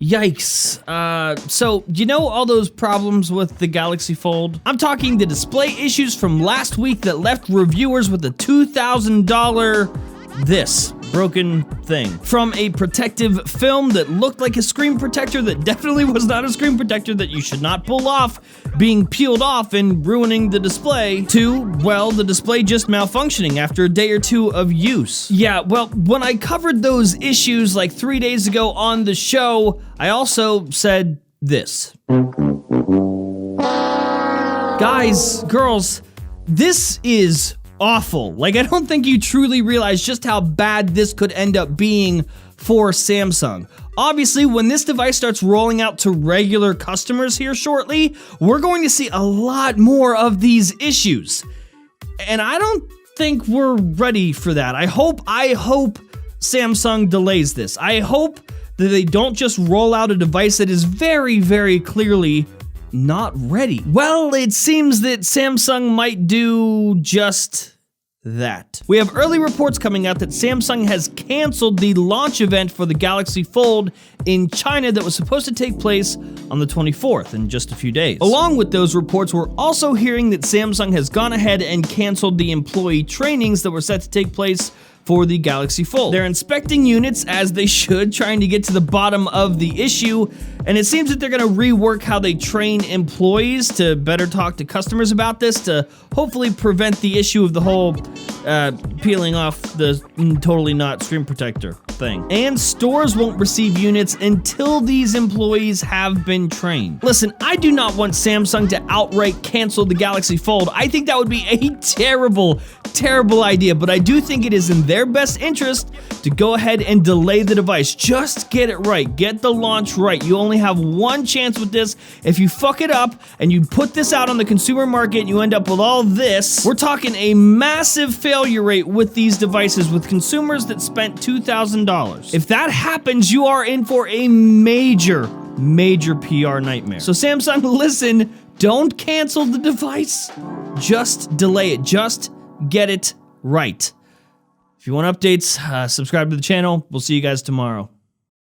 Yikes. So, you know all those problems with the Galaxy Fold? I'm talking the display issues from last week that left reviewers with a $2,000 this broken thing. From a protective film that looked like a screen protector that definitely was not a screen protector that you should not pull off, being peeled off and ruining the display, to, well, the display just malfunctioning after a day or two of use. Yeah, well, when I covered those issues like 3 days ago on the show, I also said this. Guys, girls, this is awful. Like, I don't think you truly realize just how bad this could end up being for Samsung. Obviously, when this device starts rolling out to regular customers here shortly, we're going to see a lot more of these issues. And I don't think we're ready for that. I hope Samsung delays this. I hope that they don't just roll out a device that is very, very clearly not ready. Well, it seems that Samsung might do just that. We have early reports coming out that Samsung has canceled the launch event for the Galaxy Fold in China that was supposed to take place on the 24th, in just a few days. Along with those reports, we're also hearing that Samsung has gone ahead and canceled the employee trainings that were set to take place for the Galaxy Fold. They're inspecting units, as they should, trying to get to the bottom of the issue, and it seems that they're gonna rework how they train employees to better talk to customers about this, to hopefully prevent the issue of the whole peeling off the totally not screen protector thing. And stores won't receive units until these employees have been trained. Listen, I do not want Samsung to outright cancel the Galaxy Fold. I think that would be a terrible idea, but I do think it is in their best interest to go ahead and delay the device. Just get it right. Get the launch right. You only have one chance with this. If you fuck it up and you put this out on the consumer market and you end up with all this, we're talking a massive failure rate with these devices with consumers that spent $2,000. If that happens, you are in for a major PR nightmare. So Samsung, listen, don't cancel the device. Just delay it. Just get it right. If you want updates, subscribe to the channel. We'll see you guys tomorrow.